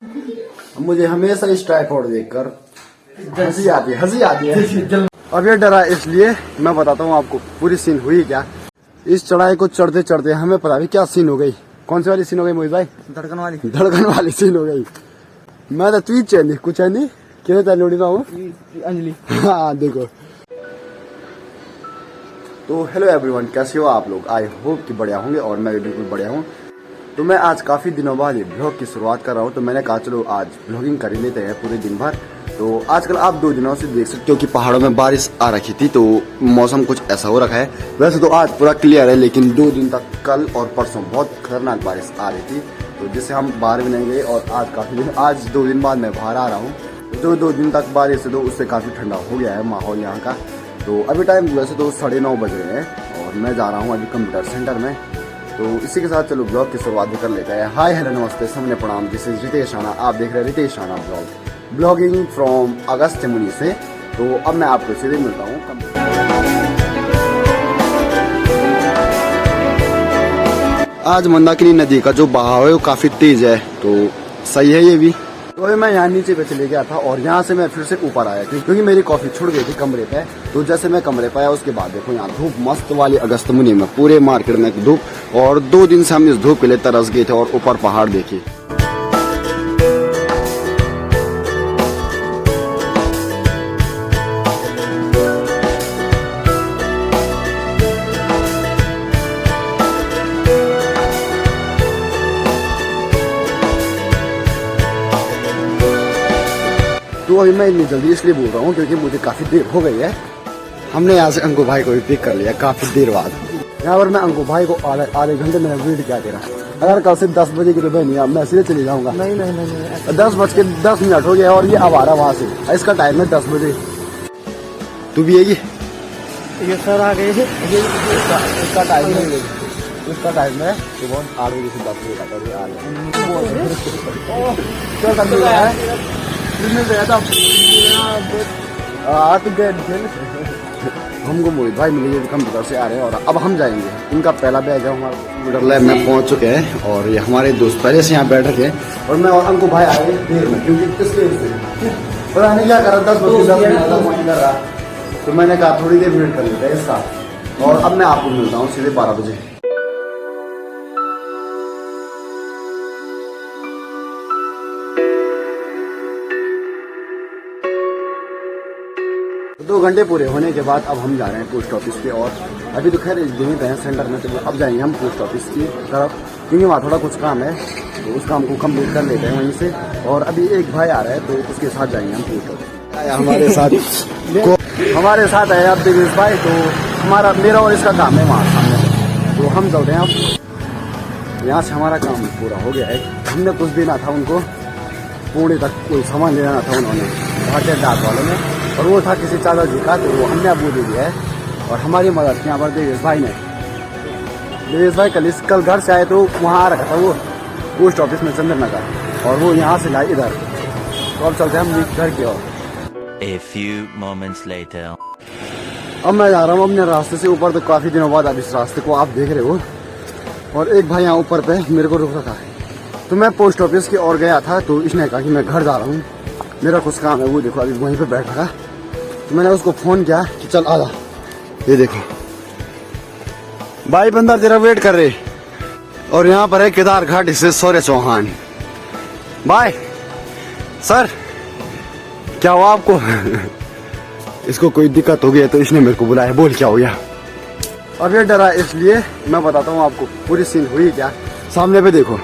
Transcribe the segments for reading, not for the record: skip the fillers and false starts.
मुझे हमेशा इस ट्राइपॉड देखकर हंसी आती है। अब ये डरा इसलिए मैं बताता हूँ आपको पूरी सीन हुई क्या। इस चढ़ाई को चढ़ते चढ़ते हमें पता भी क्या सीन हो गई। कौन सी वाली सीन हो गई मोहित भाई? धड़कन वाली सीन हो गई। मैं तो ट्वीट चाहिए कुछ है नहीं क्या लोड़ी ना हूँ अंजलि। हाँ देखो। तो हेलो एवरीवन, कैसे हो आप लोग? आई होप कि बढ़िया होंगे और मैं भी बिल्कुल बढ़िया हूँ। तो मैं आज काफ़ी दिनों बाद ये ब्लॉग की शुरुआत कर रहा हूँ, तो मैंने कहा चलो आज ब्लॉगिंग कर ही लेते हैं पूरे दिन भर। तो आजकल आप 2 दिनों से देख सकते हो कि पहाड़ों में बारिश आ रखी थी, तो मौसम कुछ ऐसा हो रखा है। वैसे तो आज पूरा क्लियर है, लेकिन 2 दिन तक कल और परसों बहुत खतरनाक बारिश आ रही थी, तो जिससे हम बाहर भी नहीं गए। और आज 2 दिन बाद मैं बाहर आ रहा हूँ, जो 2 दिन तक बारिश है तो उससे काफ़ी ठंडा हो गया है माहौल यहाँ का। तो अभी टाइम वैसे तो 9:30 बज रहे हैं और मैं जा रहा हूँ अभी कंप्यूटर सेंटर में। तो इसी के साथ चलो ब्लॉग की शुरुआत भी कर लेते हैं। हाय हेलो नमस्ते सबने प्रणाम, दिस इज रितेश राणा, आप देख रहे हैं रितेश राणा ब्लॉगिंग फ्रॉम अगस्त मुनि से। तो अब मैं आपको सीधे मिलता हूँ। आज मंदाकिनी नदी का जो बहाव है वो काफी तेज है, तो सही है ये भी। तो अभी मैं यहाँ नीचे पे चले गया था और यहाँ से मैं फिर से ऊपर आया क्योंकि मेरी कॉफी छुड़ गई थी कमरे पे। तो जैसे मैं कमरे पे आया उसके बाद देखो यहाँ धूप मस्त वाली अगस्त मुनि में पूरे मार्केट में धूप, और 2 दिन से हम इस धूप के लिए तरस गए थे। और ऊपर पहाड़ देखिए। तो अभी मैं इतनी जल्दी इसलिए बोल रहा हूँ क्योंकि मुझे काफी देर हो गई है। हमने यहाँ से अंकु भाई को भी पिक कर लिया काफी देर बाद। यहाँ पर मैं अंकु भाई को आधे घंटे में वेट किया तेरा। अगर कल से 10 बजे की तो मैं सीधे चले जाऊंगा। नहीं 10:10 हो गया और ये अब आ रहा वहाँ से। इसका टाइम है 10 बजे। तू भी आएगी? ये सर आ गए। इसका टाइम है सुबह 8 बजे से 10 बजे हमको मोहित भाई मिले कंप्यूटर से आ रहे हैं और अब हम जाएंगे। इनका पहला बैग है हमारा कंप्यूटर लैब में पहुंच चुके हैं और ये हमारे दोस्त पहले से यहाँ बैठ रखे और मैं और अंकु भाई आए देर में क्योंकि इसलिए पता नहीं क्या कर रहा 10 बजे कर रहा। तो मैंने कहा थोड़ी देर वेट कर लेते हैं इसका और अब मैं आपको मिलता हूँ सीधे 12 बजे। 2 घंटे पूरे होने के बाद अब हम जा रहे हैं पोस्ट ऑफिस पे। और अभी तो खैर यहीं पे हैं सेंटर में, तो अब जाएंगे हम पोस्ट ऑफिस की तरफ क्योंकि वहाँ थोड़ा कुछ काम है, तो उस काम को कंप्लीट कर लेते हैं वहीं से। और अभी एक भाई आ रहा है तो उसके साथ जाएंगे हम पोस्ट ऑफिस। हमारे साथ है अब दिनेश भाई, तो मेरा और इसका काम है वहाँ सामने, तो हम चलते हैं अब। यहाँ से हमारा काम पूरा हो गया है। हमने कुछ देना था उनको, पुणे तक कोई सामान लेना था उन्होंने भारतीय डाक वालों ने, और वो था किसी चाचा जी का, तो हमने अब वो दे दिया है। और हमारी मदद की यहाँ पर देवेश भाई ने। देवेश भाई कल घर से आए तो वहाँ आ रखा था वो पोस्ट ऑफिस में चंद्र नगर, और वो यहाँ से लाए इधर। तो अब चलते हैं हम घर की ओर। A few moments later. अब मैं जा रहा हूँ अपने रास्ते से ऊपर, तो काफ़ी दिनों बाद अब इस रास्ते को आप देख रहे हो। और एक भाई यहाँ ऊपर पे मेरे को रोक रखा है, तो मैं पोस्ट ऑफिस की ओर गया था, तो इसने कहा कि मैं घर जा रहा हूँ, मेरा कुछ काम है। वो देखो अभी वहीं पे बैठा था, तो मैंने उसको फोन किया कि चल आ जा। ये देखो भाई बंदा तेरा वेट कर रहे। और यहाँ पर है केदार घाट से सौर्य चौहान। भाई सर क्या हुआ आपको? इसको कोई दिक्कत हो गई है तो इसने मेरे को बुलाया। बोल क्या हो गया? अब ये डरा इसलिए मैं बताता हूँ आपको पूरी सीन हुई क्या। सामने पे देखो,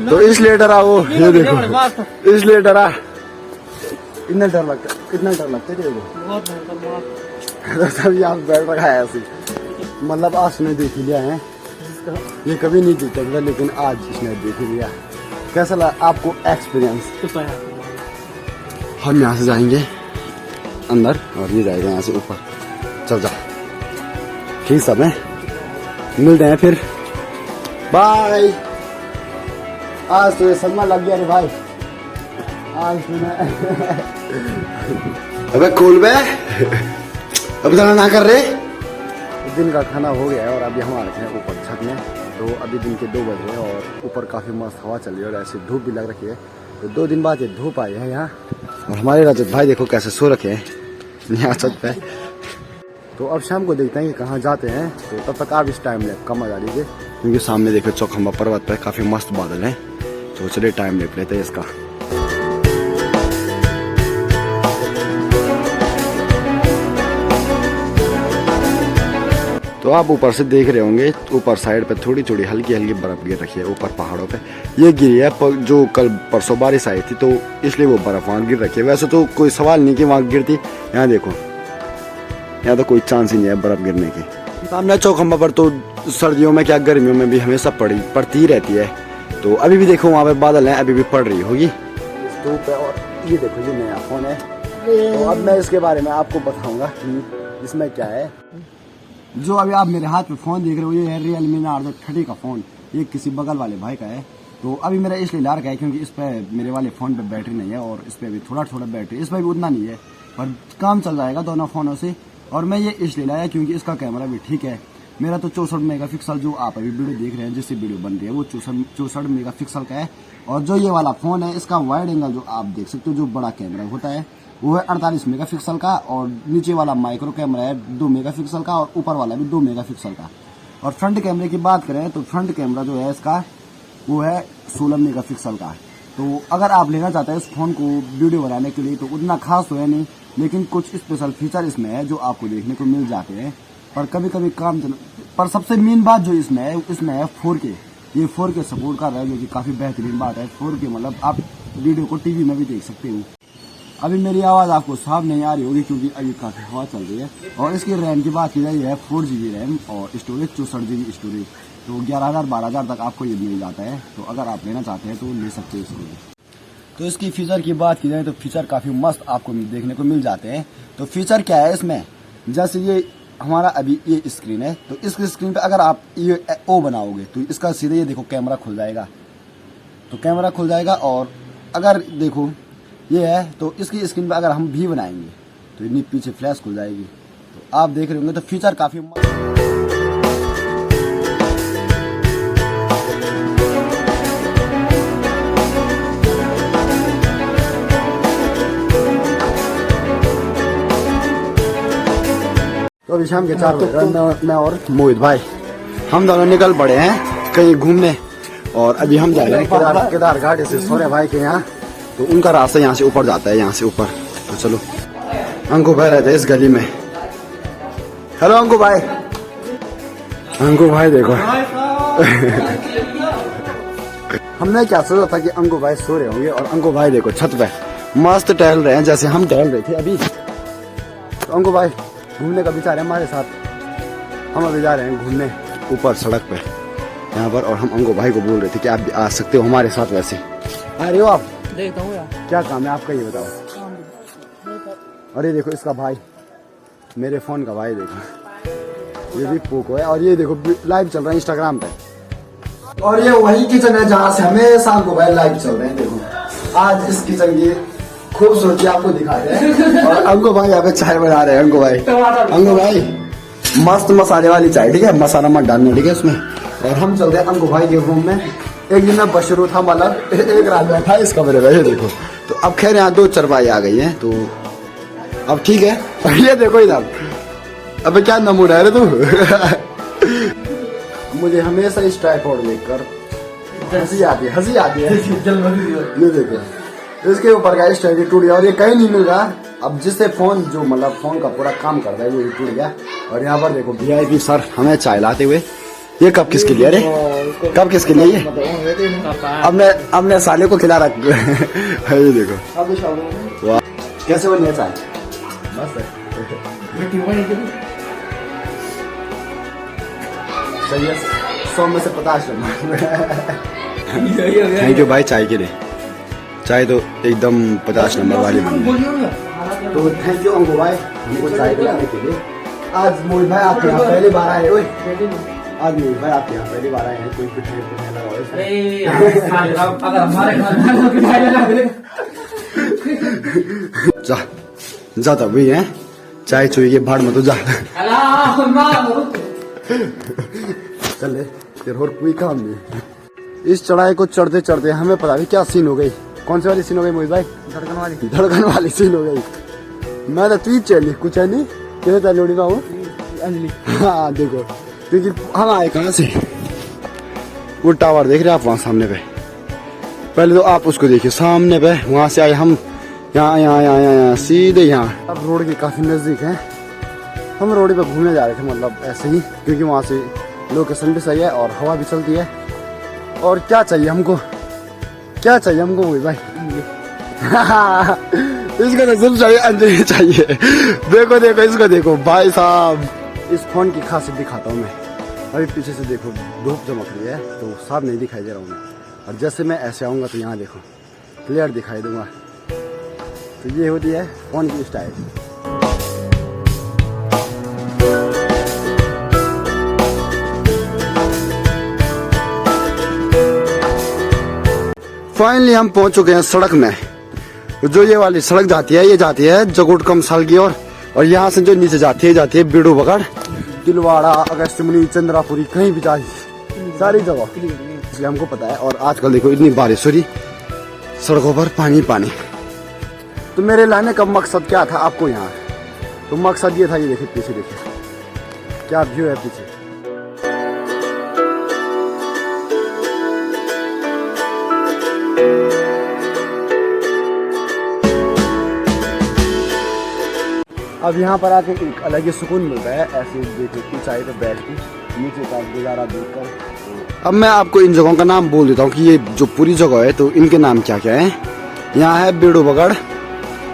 तो इसलिए डरा वो। ये देखो इसलिए डरा। इतना डर लगता है तभी आप बैठ रखा है ऐसे। मतलब आज ने देख लिया है, ये कभी नहीं जीता था लेकिन आज इसने देख लिया। कैसा लगा आपको एक्सपीरियंस? हम यहाँ से जाएंगे अंदर और ये जाएगा यहाँ से ऊपर। चल जा, ठीक सब है, मिलते हैं फिर, बाय। आज तो ये सलमा लग गया रे भाई। आज अबे खोल बे, अब ना कर रहे। दिन का खाना हो गया है और अभी हम आ रखे हैं ऊपर छत में। तो अभी दिन के 2 बज रहे हैं और ऊपर काफ़ी मस्त हवा चल रही है और ऐसी धूप भी लग रखी है। तो 2 दिन बाद ये धूप आई है यहाँ। और हमारे रजत भाई देखो कैसे सो रखे हैं यहाँ छत पे। तो अब शाम को देखते हैं कि कहाँ जाते हैं। तो तब तक आप इस टाइम लैप का मजा लीजिए, क्योंकि सामने देखो चौखंबा पर्वत पे काफ़ी मस्त बादल हैं। तो चलिए टाइम लैप लेते हैं इसका। तो आप ऊपर से देख रहे होंगे, ऊपर साइड पे थोड़ी थोड़ी हल्की हल्की बर्फ गिर रखी है ऊपर पहाड़ों पे। ये गिरी है जो कल परसों बारिश आई थी, तो इसलिए वो बर्फ वहाँ गिर रखी है। वैसे तो कोई सवाल नहीं कि वहाँ गिरती। यहाँ देखो, यहाँ तो कोई चांस ही नहीं है बर्फ गिरने की। सामने चौखंबा पर तो सर्दियों में क्या गर्मियों में भी हमेशा पड़ती ही रहती है। तो अभी भी देखो वहाँ पे बादल हैं, अभी भी पड़ रही होगी धूप है। और ये देखो ये नया फोन है। तो अब मैं इसके बारे में आपको बताऊंगा कि इसमें क्या है। जो अभी आप मेरे हाथ में फ़ोन देख रहे हो, ये है Realme Narzo 30 का फ़ोन। ये किसी बगल वाले भाई का है। तो अभी मेरा इसलिए ला रखा है क्योंकि इस पर मेरे वाले फ़ोन पे बैटरी नहीं है और इस पर भी थोड़ा थोड़ा बैटरी, इस पर भी उतना नहीं है, पर काम चल जाएगा दोनों फ़ोनों से। और मैं ये इसलिए लाया क्योंकि इसका कैमरा भी ठीक है। मेरा तो 64 मेगापिक्सल जो आप अभी वीडियो देख रहे हैं, जिससे वीडियो बन रही है, वो 64 मेगापिक्सल का है। और जो ये वाला फ़ोन है, इसका वाइड एंगल जो आप देख सकते हो, जो बड़ा कैमरा होता है, वो है 48 मेगापिक्सल का। और नीचे वाला माइक्रो कैमरा है 2 मेगापिक्सल का और ऊपर वाला भी 2 मेगापिक्सल का। और फ्रंट कैमरे की बात करें तो फ्रंट कैमरा जो है इसका वो है 16 मेगापिक्सल का। तो अगर आप लेना चाहते हैं इस फ़ोन को वीडियो बनाने के लिए, तो उतना खास तो है नहीं, लेकिन कुछ स्पेशल फीचर इसमें है जो आपको देखने को मिल जाते हैं। पर कभी कभी काम पर सबसे मेन बात जो इसमें है 4K। ये 4K सपोर्ट कर रहा है, जो कि काफ़ी बेहतरीन बात है। 4K मतलब आप वीडियो को टीवी में भी देख सकते हो। अभी मेरी आवाज़ आपको साफ नहीं आ रही होगी क्योंकि अभी काफ़ी हवा चल रही है। और इसकी रैम की बात की जाए, ये है 4 GB रैम और स्टोरेज 64 GB स्टोरेज। तो 11,000-12,000 तक आपको ये मिल जाता है। तो अगर आप लेना चाहते हैं तो ले सकते हो इसको। तो इसकी फीचर की बात की जाए तो फीचर काफ़ी मस्त आपको देखने को मिल जाते हैं। तो फीचर क्या है इसमें, जैसे ये हमारा अभी ये स्क्रीन है, तो इस स्क्रीन पे अगर आप ये ओ बनाओगे तो इसका सीधे ये देखो कैमरा खुल जाएगा। तो कैमरा खुल जाएगा। और अगर देखो ये है, तो इसकी स्क्रीन पे अगर हम भी बनाएंगे तो इतनी पीछे फ्लैश खुल जाएगी। तो आप देख रहे होंगे, तो फीचर काफ़ी तो अभी शाम के 4 बजे मैं और मोहित भाई हम दोनों निकल पड़े हैं कहीं घूमने। और अभी हम जा रहे हैं केदार घाट से सोरे भाई के यहाँ। तो उनका रास्ता यहाँ से ऊपर जाता है, यहाँ से ऊपर। तो चलो, अंकु भाई रहते हैं इस गली में। हेलो अंकु भाई। अंकु भाई देखो हमने क्या सोचा था कि अंकु भाई सो रहे होंगे, और अंकु भाई देखो छत पे मस्त टहल रहे हैं जैसे हम टहल रहे थे अभी। तो अंकु भाई घूमने का विचार है हमारे साथ। हम अभी जा रहे हैं घूमने ऊपर सड़क पे यहाँ पर। और हम अंकु भाई को बोल रहे थे कि आप भी आ सकते हो हमारे साथ। वैसे आ रहे हो आप? देखता हूँ यार, क्या काम है आपका, ये बताओ। अरे देखो इसका भाई, मेरे फोन का भाई देखो, ये भी पोको है। और ये देखो लाइव चल रहा है इंस्टाग्राम पे। और ये वही किचन है जहाँ से हमेशा अंकु भाई लाइव चल रहे हैं। देखो आज इस किचन की खूबसूरती आपको दिखाते हैं। और अंकु भाई यहाँ पे चाय बना रहे हैं। अंकु भाई मस्त मसाले वाली चाय, ठीक है, मसाला मत डालना, ठीक है इसमें। और हम चल रहे हैं अंकु भाई के रूम में। एक दिन में बशरू था, मतलब एक रात बैठा इस कमरे में, ये देखो। तो अब खैर यहाँ 2 चरपाई आ गई हैं, तो अब ठीक है। ये देखो इधर, अबे क्या नमूना है रे तू मुझे हमेशा इस ट्राइपॉड देखकर हंसी आती है। ये देखो इसके ऊपर का स्टैंड टूट गया और ये कहीं नहीं मिल रहा। अब जिससे फोन जो मतलब फोन का पूरा काम करता है वो टूट गया। और यहाँ पर देखो VIP सर हमें चाय लाते हुए। ये कब किसके लिए, अरे कब किसके लिए ये? हमने साले को खिला रख ये देखो वाह, कैसे बनी है चाय? सही है, 100 में से 50 नंबर। थैंक यू भाई चाय के लिए। चाय तो एकदम 50 नंबर वाली बनी है। तो थैंक यू अंकु भाई हमको चाय पिलाने के लिए। आज मोहित भाई आपके यहाँ पहली बार आए। आज मोहित भाई आपके यहाँ पहली बार आए हैं। कोई पिटाई अगर हमारे जा जा तब भी है चाय चुई के भाड़ में तो जा चल फिर और कोई काम नहीं। इस चढ़ाई को चढ़ते चढ़ते हमें पता नहीं क्या सीन हो गई। कौन सी वाली सीन हो गई मोहित भाई? धड़कन वाली सीन हो गई। मैं तो तीज चली कुछ है नहीं क्या लोड़ी का हूँ अंजलि। हाँ देखो क्योंकि हम आए कहाँ से, वो टावर देख रहे हैं आप वहाँ सामने पे। पहले तो आप उसको देखिए सामने पे, वहाँ से आए हम यहाँ सीधे यहाँ। अब रोड के काफी नजदीक है, हम रोड पे घूमने जा रहे थे मतलब ऐसे ही, क्योंकि वहाँ से लोकेशन भी सही है और हवा भी चलती है। और क्या चाहिए हमको, क्या चाहिए हमको वही भाई? इसको तो सिर्फ चाहिए अंजलि चाहिए। देखो देखो इसको देखो भाई साहब, इस फोन की खासियत दिखाता हूँ मैं। अभी पीछे से देखो धूप चमक रही है तो साफ नहीं दिखाई दे रहा हूँ मैं, और जैसे मैं ऐसे आऊँगा तो यहाँ देखो क्लियर दिखाई दूंगा। तो ये होती है फोन की स्टाइल। फाइनली हम पहुंच चुके हैं सड़क में। जो ये वाली सड़क जाती है ये जाती है जगोट कमसाल की ओर, और यहाँ से जो नीचे जाती है बीड़ू बगड़, तिलवाड़ा, अगस्त्यमुनि, चंद्रापुरी, कहीं भी जाती सारी जगह, इसलिए हमको पता है। और आजकल देखो इतनी बारिश हो रही, सड़कों पर पानी पानी। तो मेरे लाने का मकसद क्या था आपको यहाँ? तो मकसद ये था, ये देखिए पीछे देखिए क्या व्यू है पीछे। अब यहाँ पर आके एक अलग ही सुकून मिलता है, ऐसे देखिए ऊंचाई पर बैठ के नीचे का गुजारा देखकर। अब मैं आपको इन जगहों का नाम बोल देता हूँ कि ये जो पूरी जगह है तो इनके नाम क्या क्या है। यहाँ है बीड़ू बगड़,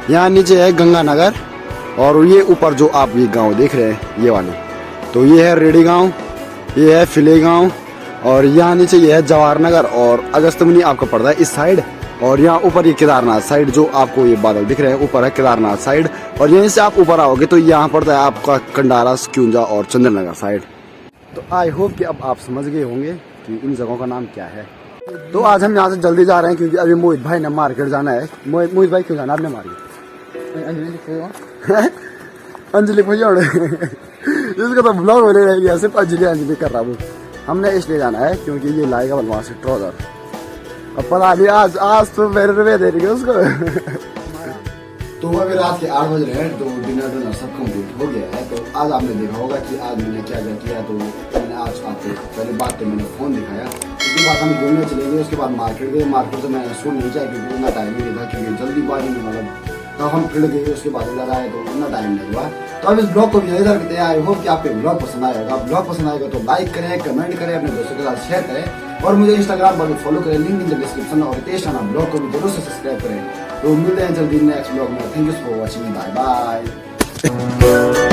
यहाँ नीचे है गंगानगर, और ये ऊपर जो आप ये गांव देख रहे हैं ये वाले, तो ये है रेडी गांव, ये है फिले गांव, और यहाँ नीचे ये है जवाहर नगर, और अगस्त्यमुनि आपका पड़ता है इस साइड, और यहाँ ऊपर ये केदारनाथ साइड, जो आपको ये बादल दिख रहे हैं ऊपर है केदारनाथ साइड। और यहीं से आप ऊपर आओगे तो यहाँ पड़ता है आपका कंडारा, क्यूंजा और चंद्रनगर साइड। तो आई होप कि अब आप समझ गए होंगे कि इन जगहों का नाम क्या है। तो आज हम यहाँ से जल्दी जा रहे हैं क्योंकि अभी मोहित भाई ने मार्केट जाना है। मोहित भाई क्यों जाना आपने मार्केट? अंजलि भैया इसका तो ब्लॉग होने रह गया, सिर्फ अंजलि कर रहा हूँ। हमने इसलिए जाना है क्योंकि ये लाएगा वहाँ से ट्राउजर। अब पता नहीं आज तो मेरे रुपये दे रही उसको। तो अभी रात के 8 बज रहे हैं, तो डिनर सब कंप्लीट हो गया है। तो आज आपने देखा होगा कि आज मैंने क्या क्या किया। तो मैंने आज आपको पहले बात तो मैंने फ़ोन दिखाया, उसके बाद हम घूमने चले गए, उसके बाद मार्केट गए। मार्केट से मैं सुन नहीं चाहिए क्योंकि उतना टाइम नहीं था, क्योंकि जल्दीबाजी में मतलब तब हम फिर गए, उसके बाद इधर आए तो उतना टाइम नहीं हुआ। तो अब इस ब्लॉग को भी इधर करते हैं। आई होप कि आपको ब्लॉग पसंद आएगा। ब्लॉग पसंद आएगा तो लाइक करें, कमेंट करें, अपने दोस्तों के साथ शेयर करें, और मुझे इंस्टाग्राम पर भी फॉलो करें, लिंक इन द डिस्क्रिप्शन। और रितेश राणा ब्लॉग को भी जरूर से सब्सक्राइब करें। तो मिलते हैं जल्दी नेक्स्ट ब्लॉग में। Thank you for watching, bye bye.